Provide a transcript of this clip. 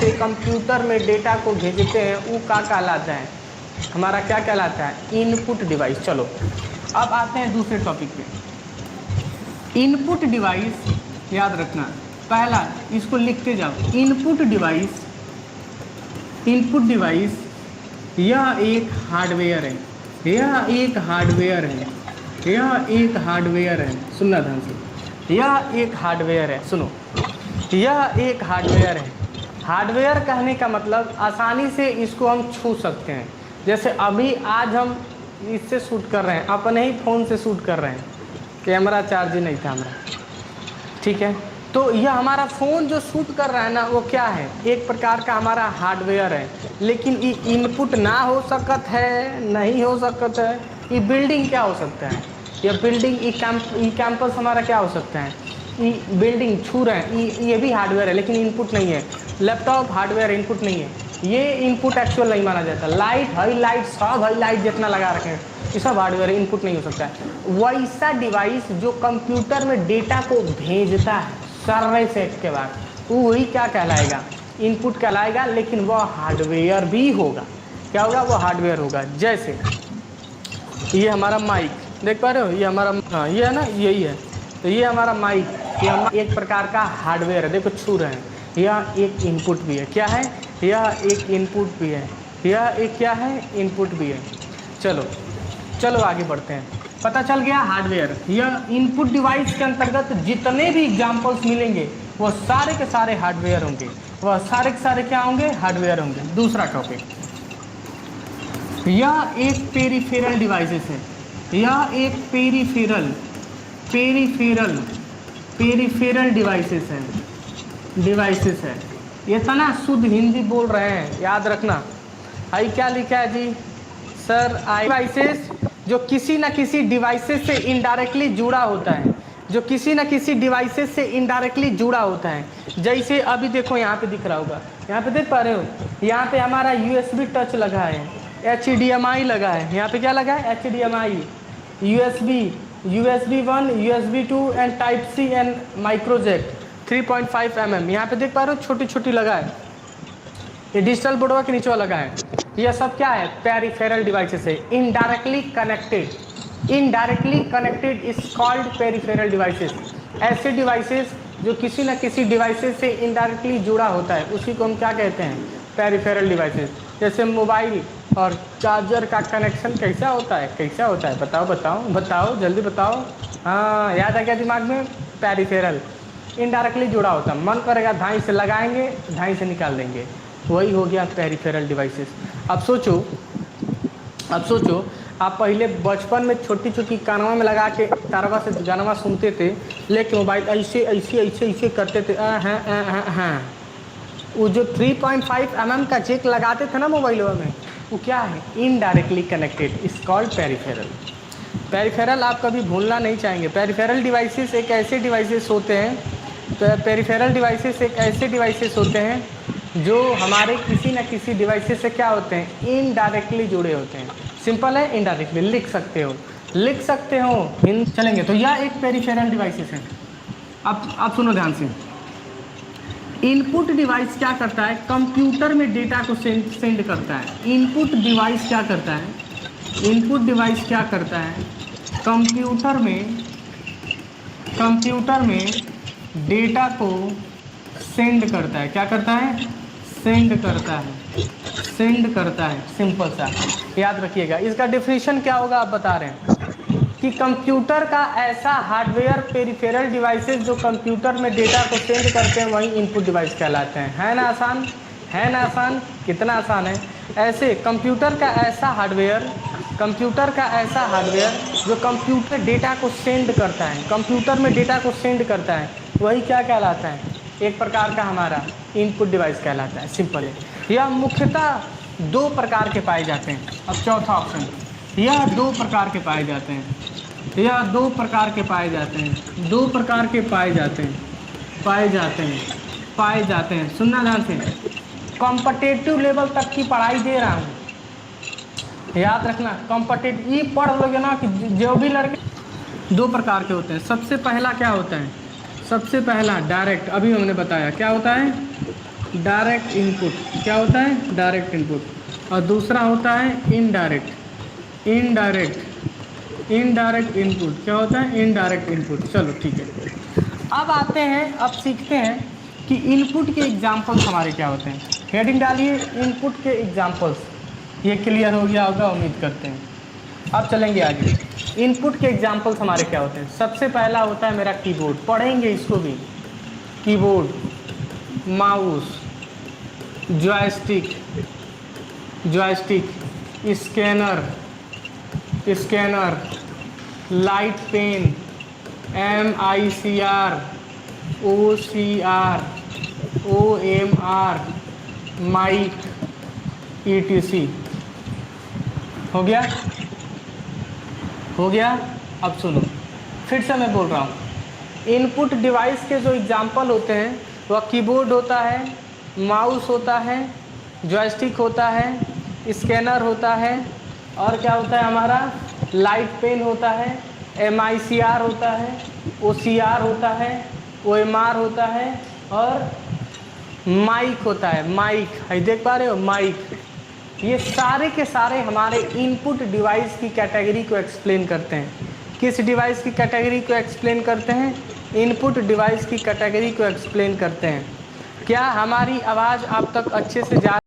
से कंप्यूटर में डेटा को भेजते हैं वो क्या कहलाता है, हमारा क्या कहलाता है, इनपुट डिवाइस। चलो अब आते हैं दूसरे टॉपिक पे। इनपुट डिवाइस याद रखना, पहला इसको लिखते जाओ। इनपुट डिवाइस, इनपुट डिवाइस यह एक हार्डवेयर है, यह एक हार्डवेयर है, यह एक हार्डवेयर है। सुनना ध्यान से, यह एक हार्डवेयर है। सुनो, यह एक हार्डवेयर है। हार्डवेयर कहने का मतलब आसानी से इसको हम छू सकते हैं। जैसे अभी आज हम इससे शूट कर रहे हैं, अपने ही फ़ोन से शूट कर रहे हैं, कैमरा चार्ज नहीं था हमारा, ठीक है। तो यह हमारा फ़ोन जो शूट कर रहा है ना, वो क्या है, एक प्रकार का हमारा हार्डवेयर है। लेकिन ये इनपुट ना हो सकत है, नहीं हो सकत है। ये बिल्डिंग क्या हो सकता है, यह बिल्डिंग, ई कैंपस हमारा क्या हो सकता है, ये बिल्डिंग छू रहे हैं, ये भी हार्डवेयर है लेकिन इनपुट नहीं है। लैपटॉप हार्डवेयर, इनपुट नहीं है, ये इनपुट एक्चुअल नहीं माना जाता। लाइट, हाई लाइट, सब हाई लाइट जितना लगा रखे हैं, ये सब हार्डवेयर, इनपुट नहीं हो सकता है। वैसा डिवाइस जो कंप्यूटर में डेटा को भेजता है सर्वे सेट के बाद, वही क्या कहलाएगा, इनपुट कहलाएगा। लेकिन वह हार्डवेयर भी होगा। क्या होगा, वो हार्डवेयर होगा। जैसे ये हमारा माइक देख पा रहे हो, ये हमारा, हाँ ये है ना, यही है। तो ये हमारा माइक, ये एक प्रकार का हार्डवेयर है, देखो छू रहे हैं। यह एक इनपुट भी है, क्या है, यह एक इनपुट भी है, यह एक क्या है, इनपुट भी है। चलो चलो आगे बढ़ते हैं। पता चल गया हार्डवेयर। यह इनपुट डिवाइस के अंतर्गत जितने भी एग्जाम्पल्स मिलेंगे वह सारे के सारे हार्डवेयर होंगे, वह सारे के सारे क्या होंगे, हार्डवेयर होंगे। दूसरा टॉपिक, यह एक पेरिफेरल डिवाइसेस है, यह एक पेरिफेरल डिवाइसेस है, डिवाइसेस है। ये तो ना शुद्ध हिंदी बोल रहे हैं, याद रखना। आई क्या लिखा है जी सर, आई डिवाइसेस जो किसी न किसी डिवाइसेस से इनडायरेक्टली जुड़ा होता है, जो किसी न किसी डिवाइसेस से इनडायरेक्टली जुड़ा होता है। जैसे अभी देखो यहाँ पे दिख रहा होगा, यहाँ पे देख पा रहे हो, यहाँ पे हमारा USB टच लगा है, HDMI लगा है, यहाँ पे क्या लगा है, HDMI, USB 1, USB 2 and type C and micro jack 3.5 mm। यहाँ पे देख पा रहे हो छोटी छोटी लगा है, ये डिजिटल बोर्डवा के नीचे लगा है। यह सब क्या है, पेरिफेरल डिवाइसेस है, indirectly connected. Indirectly connected is called peripheral devices. ऐसे डिवाइसेस जो किसी न किसी डिवाइसेस से इनडायरेक्टली जुड़ा होता है, उसी को हम क्या कहते हैं, पेरिफेरल डिवाइसेस। जैसे मोबाइल और चार्जर का कनेक्शन कैसा होता है, कैसा होता है, बताओ बताओ बताओ, जल्दी बताओ। हाँ याद आ गया दिमाग में, पेरिफेरल, इनडायरेक्टली जुड़ा होता है। मन करेगा धाई से लगाएंगे, धाई से निकाल देंगे, वही हो गया पेरिफेरल डिवाइसेस। अब सोचो आप पहले बचपन में छोटी छोटी कानवा में लगा के तारवा से गानवा सुनते थे, लेकिन मोबाइल ऐसे ऐसे ऐसे ऐसे करते थे। हाँ वो जो 3.5 mm का जैक लगाते थे ना मोबाइल में, वो क्या है, indirectly connected, is called peripheral. Peripheral आप कभी भूलना नहीं चाहेंगे। पेरिफेरल डिवाइसेस एक ऐसे डिवाइसेस होते हैं, तो पेरिफेरल डिवाइसेस एक ऐसे डिवाइसेस होते हैं जो हमारे किसी न किसी डिवाइसेस से क्या होते हैं, इनडायरेक्टली जुड़े होते हैं। सिंपल है, इनडायरेक्टली लिख सकते हो, लिख सकते हो हिंद चलेंगे। तो यह एक पेरिफेरल डिवाइसेस है। अब सुनो ध्यान से, इनपुट डिवाइस क्या करता है, कंप्यूटर में डेटा को सेंड करता है। इनपुट डिवाइस क्या करता है, इनपुट डिवाइस क्या करता है, कंप्यूटर में डेटा को सेंड करता है। क्या करता है, सेंड करता है। सिंपल सा याद रखिएगा। इसका डेफिनेशन क्या होगा आप बता रहे हैं कि कंप्यूटर का ऐसा हार्डवेयर, पेरिफेरल डिवाइसेस जो कंप्यूटर में डेटा को सेंड करते हैं, वही इनपुट डिवाइस कहलाते हैं। है ना आसान, है ना आसान, कितना आसान है। ऐसे कंप्यूटर का ऐसा हार्डवेयर जो कंप्यूटर डेटा को सेंड करता है, कंप्यूटर में डेटा को सेंड करता है, वही क्या कहलाता है, एक प्रकार का हमारा इनपुट डिवाइस कहलाता है। सिंपल है। यह मुख्यतः दो प्रकार के पाए जाते हैं। अब चौथा ऑप्शन, यह दो प्रकार के पाए जाते हैं, यह दो प्रकार के पाए जाते हैं, दो प्रकार के पाए जाते हैं। सुनना ध्यान से, कॉम्पिटिटिव लेवल तक की पढ़ाई दे रहा हूँ, याद रखना। कॉम्पिटिटिव ये पढ़ लोगे ना कि जो भी लड़के, दो प्रकार के होते हैं। सबसे पहला क्या होता है, सबसे पहला डायरेक्ट, अभी हमने बताया क्या होता है, डायरेक्ट इनपुट। क्या होता है? Direct input. और दूसरा होता है इनडायरेक्ट। Indirect input. क्या होता है? Indirect input. चलो ठीक है, अब आते हैं, अब सीखते हैं कि इनपुट के एग्जाम्पल्स हमारे क्या होते हैं। हेडिंग डालिए इनपुट के एग्जाम्पल्स। ये क्लियर हो गया होगा उम्मीद करते हैं। अब चलेंगे आगे। इनपुट के एग्जाम्पल्स हमारे क्या होते हैं। सबसे पहला होता है मेरा कीबोर्ड, पढ़ेंगे इसको भी। Keyboard, mouse, joystick, scanner, light pen, MICR, OCR, OMR, mic, ETC। हो गया? अब सुनो, फिर से मैं बोल रहा हूँ। इनपुट डिवाइस के जो एग्जाम्पल होते हैं वह कीबोर्ड होता है, माउस होता है, जॉयस्टिक होता है, स्कैनर होता है, और क्या होता है हमारा, लाइट पेन होता है, MICR होता है, OCR होता है, OMR होता है, और माइक होता है। माइक है, देख पा रहे हो? माइक। ये सारे के सारे हमारे इनपुट डिवाइस की कैटेगरी को एक्सप्लेन करते हैं। किस डिवाइस की कैटेगरी को एक्सप्लेन करते हैं? इनपुट डिवाइस की कैटेगरी को एक्सप्लेन करते हैं। क्या हमारी आवाज़ आप तक अच्छे से जा